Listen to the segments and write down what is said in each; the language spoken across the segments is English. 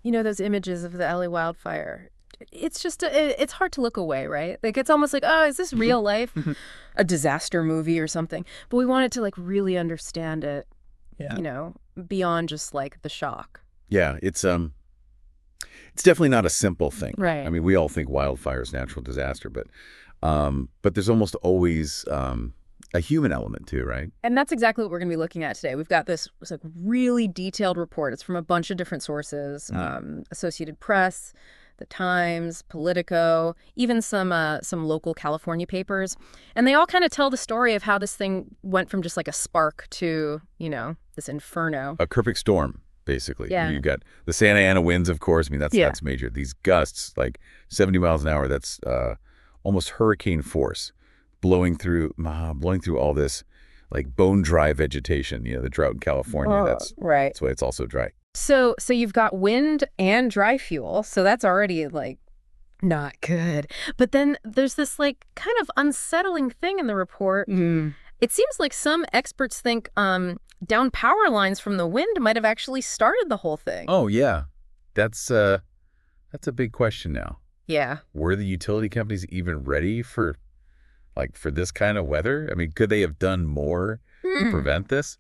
You know, those images of the LA wildfire. It's just, it's hard to look away, right? Like, it's almost like, oh, is this real life? A disaster movie or something. But we wanted to, like, really understand it, Yeah. beyond just, like, the shock. Yeah, it's definitely not a simple thing. I Right. mean, we all think wildfire is natural disaster, but there's almost always a human element too, right? And that's exactly what we're going to be looking at today. We've got this like really detailed report. It's from a bunch of different sources: Associated Press, The Times, Politico, even some local California papers, and they all kind of tell the story of how this thing went from just like a spark to this inferno. A perfect storm, basically. Yeah. You got the Santa Ana winds, of course. I mean, Yeah. that's major. These gusts, like 70 miles an hour, that's almost hurricane force, blowing through all this like bone dry vegetation. You know, the drought in California. Right. That's why it's also dry. So you've got wind and dry fuel, so that's already like not good. But then there's this like kind of unsettling thing in the report. It seems like some experts think down power lines from the wind might have actually started the whole thing. Oh yeah, that's a big question now. Yeah. Were the utility companies even ready for this kind of weather? I mean, could they have done more to prevent this?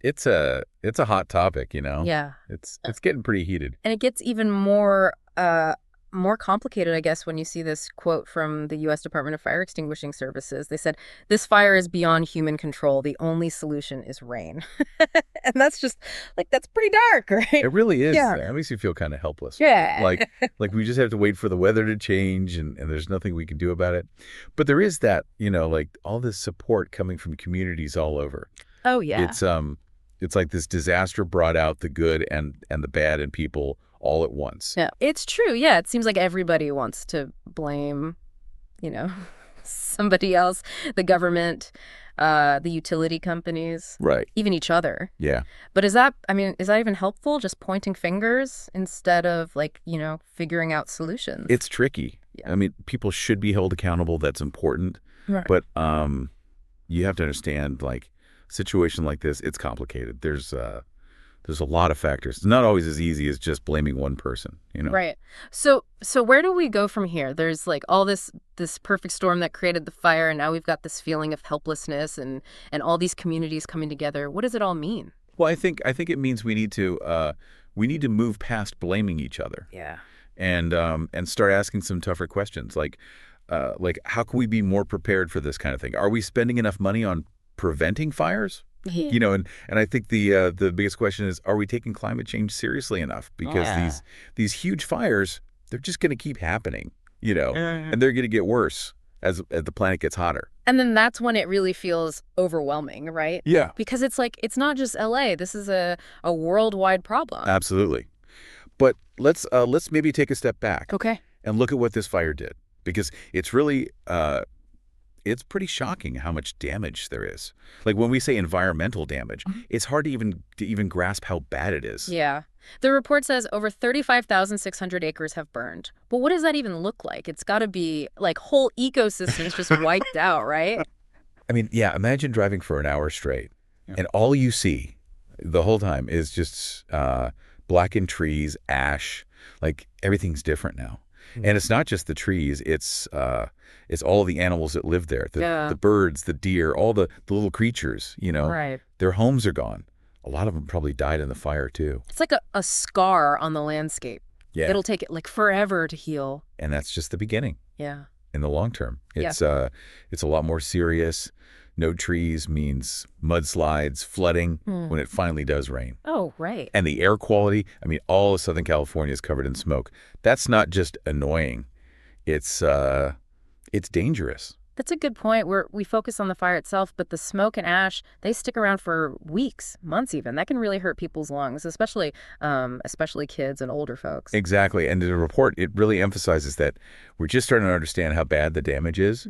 It's a hot topic, you know. Yeah. It's getting pretty heated. And it gets even more complicated, I guess, when you see this quote from the U.S. Department of Fire Extinguishing Services. They said, "This fire is beyond human control. The only solution is rain." And that's just, like, that's pretty dark, right? It really is. Yeah. That makes you feel kind of helpless. Yeah. Like we just have to wait for the weather to change and there's nothing we can do about it. But there is that, like all this support coming from communities all over. Oh, yeah. It's like this disaster brought out the good and the bad in people all at once. Yeah, it's true. Yeah, it seems like everybody wants to blame, somebody else, the government, the utility companies, Right. even each other. Yeah. But is that even helpful? Just pointing fingers instead of figuring out solutions? It's tricky. Yeah. I mean, people should be held accountable. That's important. Right. But you have to understand, like, a situation like this, it's complicated. There's a lot of factors. It's not always as easy as just blaming one person, Right. So where do we go from here? There's like all this perfect storm that created the fire, and now we've got this feeling of helplessness and all these communities coming together. What does it all mean? Well, I think it means we need to move past blaming each other. Yeah. And start asking some tougher questions, like how can we be more prepared for this kind of thing? Are we spending enough money on preventing fires? Yeah. And I think the biggest question is, are we taking climate change seriously enough? Because these huge fires, they're just going to keep happening, and they're going to get worse as the planet gets hotter. And then that's when it really feels overwhelming, right? Yeah, Because it's like, it's not just LA. This is a worldwide problem. absolutely. But let's maybe take a step back Okay. and look at what this fire did, because it's really it's pretty shocking how much damage there is. Like when we say environmental damage, it's hard to even grasp how bad it is. Yeah. The report says over 35,600 acres have burned. But what does that even look like? It's got to be like whole ecosystems just wiped out, right? I mean, yeah, imagine driving for an hour straight and all you see the whole time is just blackened trees, ash, like everything's different now. And it's not just the trees, it's all the animals that live there, the birds, the deer, all the little creatures, Right. Their homes are gone. A lot of them probably died in the fire too. It's like a scar on the landscape. Yeah. It'll take it like forever to heal. And that's just the beginning. Yeah. In the long term. It's a lot more serious. No trees means mudslides, flooding when it finally does rain. Oh, right. And the air quality, I mean, all of Southern California is covered in smoke. That's not just annoying. It's dangerous. That's a good point. We focus on the fire itself, but the smoke and ash, they stick around for weeks, months even. That can really hurt people's lungs, especially kids and older folks. Exactly. And the report, it really emphasizes that we're just starting to understand how bad the damage is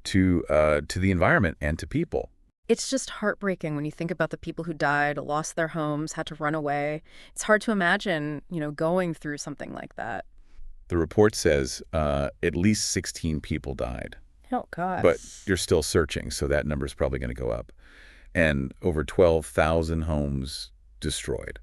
to the environment and to people. It's just heartbreaking when you think about the people who died, lost their homes, had to run away. It's hard to imagine, going through something like that. The report says at least 16 people died. Oh, God. But you're still searching, so that number is probably going to go up. And over 12,000 homes destroyed.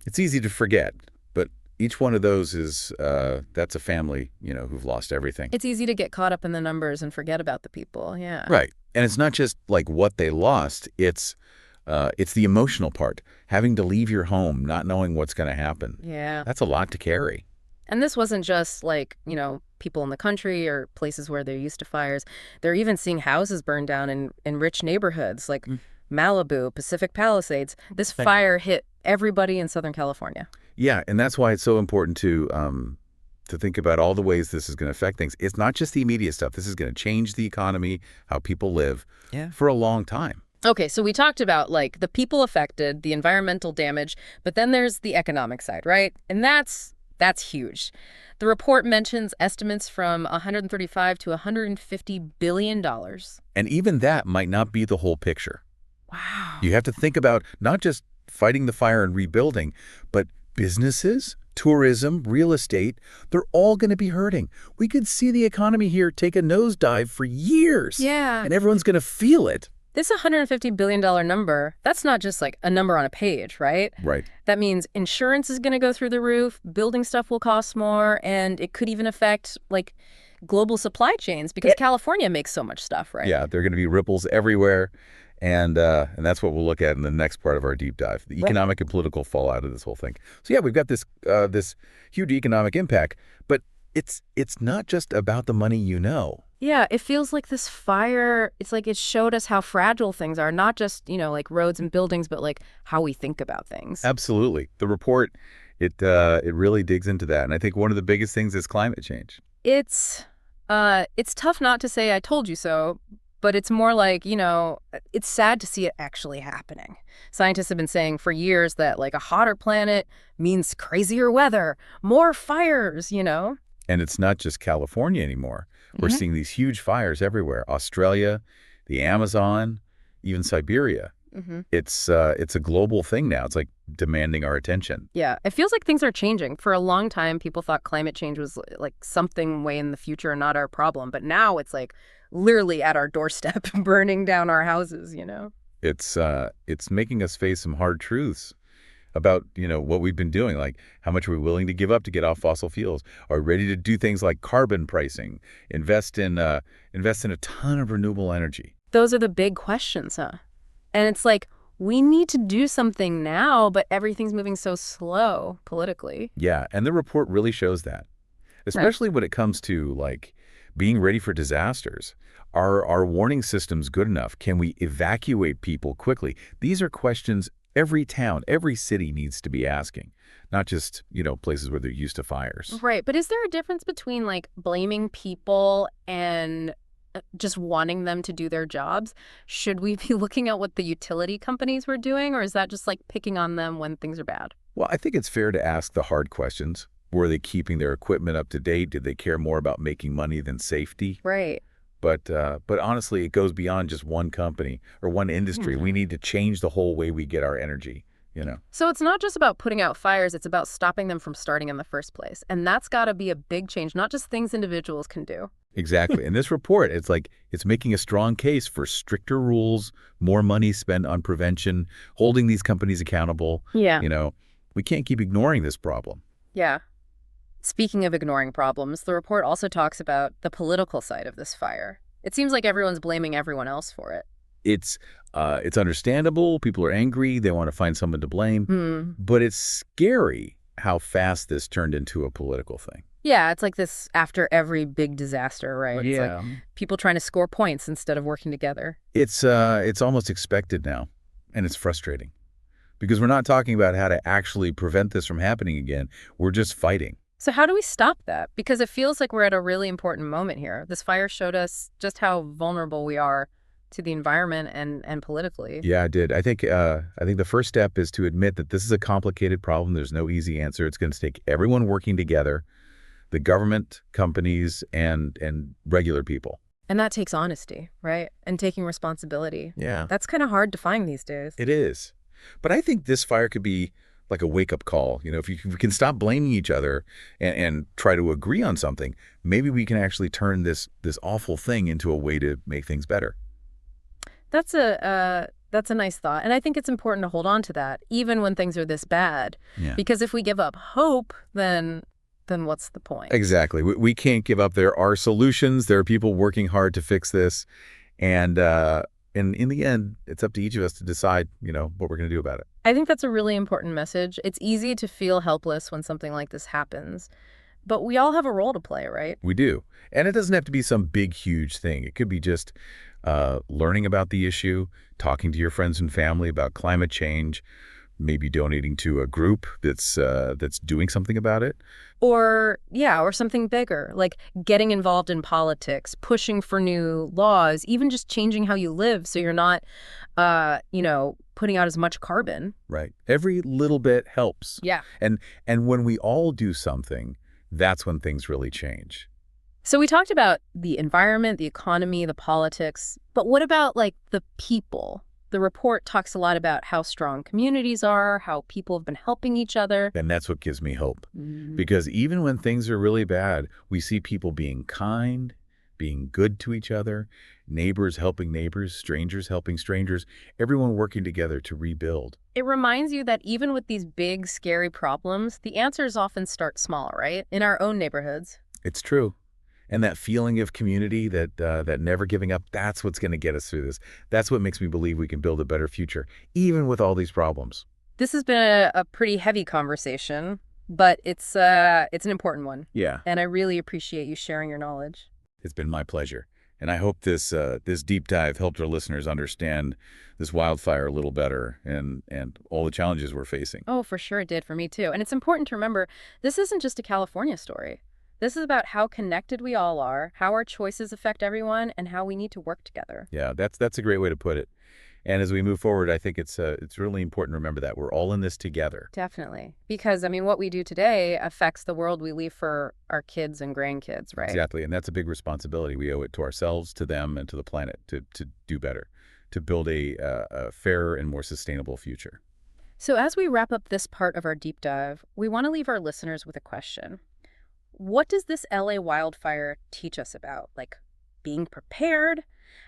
It's easy to forget, but each one of those is, that's a family, who've lost everything. It's easy to get caught up in the numbers and forget about the people. Yeah. Right. And it's not just like what they lost. It's the emotional part. Having to leave your home, not knowing what's going to happen. Yeah. That's a lot to carry. And this wasn't just like, people in the country or places where they're used to fires. They're even seeing houses burn down in rich neighborhoods like Malibu, Pacific Palisades. This fire hit everybody in Southern California. Yeah, and that's why it's so important to think about all the ways this is going to affect things. It's not just the immediate stuff. This is going to change the economy, how people live for a long time. Okay, so we talked about like the people affected, the environmental damage, but then there's the economic side, right? And that's huge. The report mentions estimates from $135 to $150 billion. And even that might not be the whole picture. Wow. You have to think about not just fighting the fire and rebuilding, but businesses, tourism, real estate, they're all going to be hurting. We could see the economy here take a nosedive for years. Yeah. And everyone's going to feel it. This $150 billion number, that's not just like a number on a page, right? Right. That means insurance is going to go through the roof, building stuff will cost more, and it could even affect like global supply chains because California makes so much stuff, right? Yeah, there are going to be ripples everywhere. And that's what we'll look at in the next part of our deep dive, the economic and political fallout of this whole thing. So yeah, we've got this this huge economic impact, but it's not just about the money Yeah, it feels like this fire, it's like it showed us how fragile things are, not just, like roads and buildings, but like how we think about things. Absolutely. The report, it really digs into that. And I think one of the biggest things is climate change. It's tough not to say I told you so, but it's more like, it's sad to see it actually happening. Scientists have been saying for years that like a hotter planet means crazier weather, more fires, And it's not just California anymore. We're seeing these huge fires everywhere. Australia, the Amazon, even Siberia. It's a global thing now. It's like demanding our attention. Yeah, it feels like things are changing. For a long time, people thought climate change was like something way in the future and not our problem. But now it's like literally at our doorstep, burning down our houses, It's making us face some hard truths about, what we've been doing, like how much are we willing to give up to get off fossil fuels? Are we ready to do things like carbon pricing, invest in a ton of renewable energy? Those are the big questions, huh? And it's like, we need to do something now, but everything's moving so slow politically. Yeah, and the report really shows that, especially when it comes to like being ready for disasters. Are our warning systems good enough? Can we evacuate people quickly? These are questions every town, every city needs to be asking, not just, places where they're used to fires. Right. But is there a difference between like blaming people and just wanting them to do their jobs? Should we be looking at what the utility companies were doing, or is that just like picking on them when things are bad? Well, I think it's fair to ask the hard questions. Were they keeping their equipment up to date? Did they care more about making money than safety? Right. But honestly, it goes beyond just one company or one industry. We need to change the whole way we get our energy, So it's not just about putting out fires, it's about stopping them from starting in the first place. And that's got to be a big change, not just things individuals can do. Exactly. In this report, it's making a strong case for stricter rules, more money spent on prevention, holding these companies accountable. Yeah. We can't keep ignoring this problem. Yeah. Speaking of ignoring problems, the report also talks about the political side of this fire. It seems like everyone's blaming everyone else for it. It's understandable. People are angry. They want to find someone to blame. But it's scary how fast this turned into a political thing. Yeah, it's like this after every big disaster, right? It's like people trying to score points instead of working together. It's almost expected now, and it's frustrating because we're not talking about how to actually prevent this from happening again. We're just fighting. So how do we stop that? Because it feels like we're at a really important moment here. This fire showed us just how vulnerable we are to the environment and politically. Yeah, it did. I think the first step is to admit that this is a complicated problem. There's no easy answer. It's going to take everyone working together, the government, companies, and regular people. And that takes honesty, right? And taking responsibility. Yeah. That's kind of hard to find these days. It is. But I think this fire could be like a wake-up call. If we can stop blaming each other and try to agree on something, maybe we can actually turn this awful thing into a way to make things better. That's a That's a nice thought. And I think it's important to hold on to that, even when things are this bad. Yeah. Because if we give up hope, then what's the point? Exactly. We can't give up. There are solutions. There are people working hard to fix this. And in the end, it's up to each of us to decide, what we're going to do about it. I think that's a really important message. It's easy to feel helpless when something like this happens. But we all have a role to play, right? We do. And it doesn't have to be some big, huge thing. It could be just learning about the issue, talking to your friends and family about climate change, maybe donating to a group that's doing something about it. Or something bigger, like getting involved in politics, pushing for new laws, even just changing how you live so you're not, putting out as much carbon. Right. Every little bit helps. Yeah. And when we all do something, that's when things really change. So we talked about the environment, the economy, the politics, but what about like the people? The report talks a lot about how strong communities are, how people have been helping each other. And that's what gives me hope. Because even when things are really bad, we see people being kind, being good to each other, neighbors helping neighbors, strangers helping strangers, everyone working together to rebuild. It reminds you that even with these big, scary problems, the answers often start small, right? In our own neighborhoods. It's true. And that feeling of community, that never giving up, that's what's going to get us through this. That's what makes me believe we can build a better future, even with all these problems. This has been a pretty heavy conversation, but it's an important one. Yeah. And I really appreciate you sharing your knowledge. It's been my pleasure. And I hope this deep dive helped our listeners understand this wildfire a little better and all the challenges we're facing. Oh, for sure it did for me too. And it's important to remember, this isn't just a California story. This is about how connected we all are, how our choices affect everyone, and how we need to work together. Yeah, that's a great way to put it. And as we move forward, I think it's really important to remember that we're all in this together. Definitely. Because, what we do today affects the world we leave for our kids and grandkids, right? Exactly. And that's a big responsibility. We owe it to ourselves, to them, and to the planet to do better, to build a fairer and more sustainable future. So as we wrap up this part of our deep dive, we want to leave our listeners with a question. What does this LA wildfire teach us about, like, being prepared,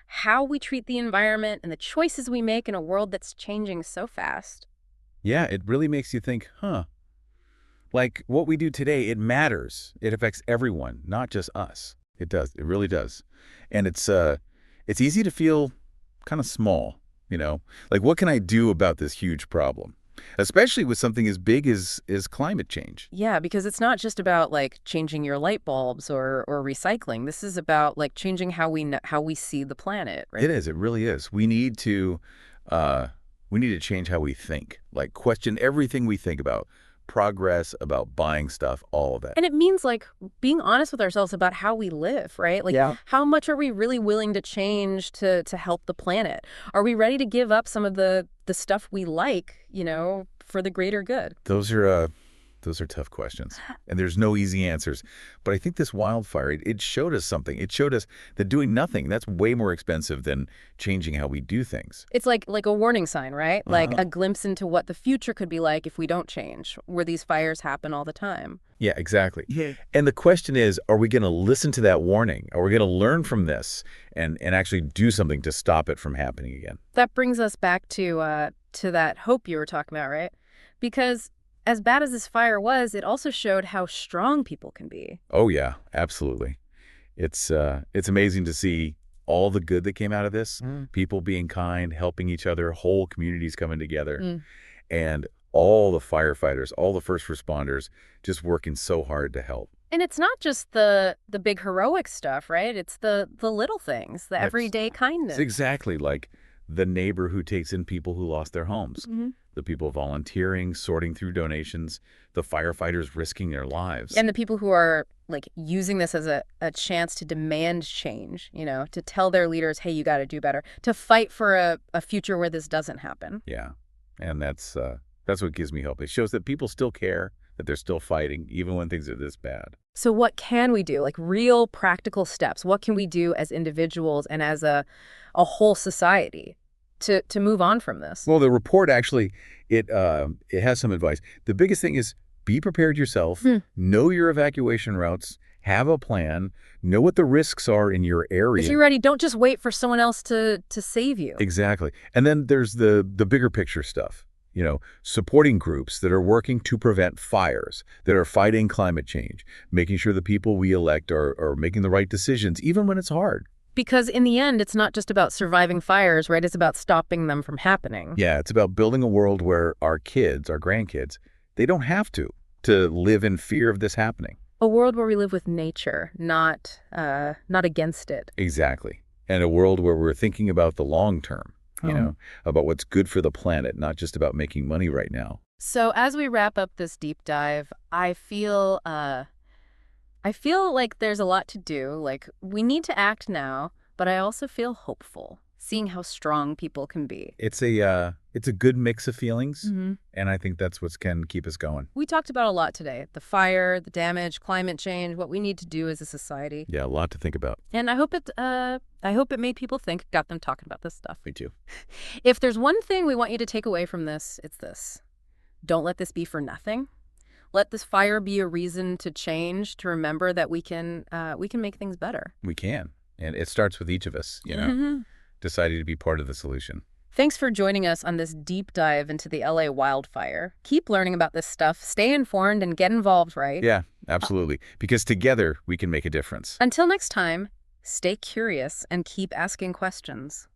how we treat the environment, and the choices we make in a world that's changing so fast? Yeah, it really makes you think, like what we do today, it matters. It affects everyone, not just us. It does. It really does. And it's easy to feel kind of small, like what can I do about this huge problem? Especially with something as big as climate change. Yeah, because it's not just about like changing your light bulbs or recycling. This is about like changing how we see the planet, right? It is. It really is. We need to change how we think. Like question everything we think about progress, about buying stuff, all of that. And it means like being honest with ourselves about how we live, right? Like how much are we really willing to change to help the planet? Are we ready to give up some of the stuff we like, for the greater good? Those are tough questions, and there's no easy answers. But I think this wildfire, it showed us something. It showed us that doing nothing, that's way more expensive than changing how we do things. It's like a warning sign, right? Like a glimpse into what the future could be like if we don't change, where these fires happen all the time. Yeah, exactly. Yeah. And the question is, are we going to listen to that warning? Are we going to learn from this and actually do something to stop it from happening again? That brings us back to that hope you were talking about, right? Because as bad as this fire was, it also showed how strong people can be. Oh, yeah, absolutely. It's amazing to see all the good that came out of this. People being kind, helping each other, whole communities coming together. And all the firefighters, all the first responders just working so hard to help. And it's not just the big heroic stuff, right? It's the little things, the everyday kindness. Exactly, like the neighbor who takes in people who lost their homes, the people volunteering, sorting through donations, the firefighters risking their lives. And the people who are like using this as a chance to demand change, to tell their leaders, hey, you got to do better, to fight for a future where this doesn't happen. Yeah, and that's what gives me hope. It shows that people still care, that they're still fighting, even when things are this bad. So what can we do? Like real practical steps. What can we do as individuals and as a whole society to move on from this? Well, the report actually, it has some advice. The biggest thing is be prepared yourself, know your evacuation routes, have a plan, know what the risks are in your If area. you're ready, don't just wait for someone else to save you. Exactly. And then there's the bigger picture stuff. Supporting groups that are working to prevent fires, that are fighting climate change, making sure the people we elect are making the right decisions, even when it's hard. Because in the end, it's not just about surviving fires, right? It's about stopping them from happening. Yeah, it's about building a world where our kids, our grandkids, they don't have to live in fear of this happening. A world where we live with nature, not against it. Exactly. And a world where we're thinking about the long term, about what's good for the planet, not just about making money right now. So as we wrap up this deep dive, I feel like there's a lot to do. Like, we need to act now, but I also feel hopeful, seeing how strong people can be. It's a good mix of feelings, Mm-hmm. and I think that's what can keep us going. We talked about a lot today. The fire, the damage, climate change, what we need to do as a society. Yeah, a lot to think about. And I hope it made people think, got them talking about this stuff. Me too. If there's one thing we want you to take away from this, it's this. Don't let this be for nothing. Let this fire be a reason to change, to remember that we can make things better. We can. And it starts with each of us, Mm-hmm. deciding to be part of the solution. Thanks for joining us on this deep dive into the LA wildfire. Keep learning about this stuff, stay informed, and get involved, right? Yeah, absolutely. Because together we can make a difference. Until next time, stay curious and keep asking questions.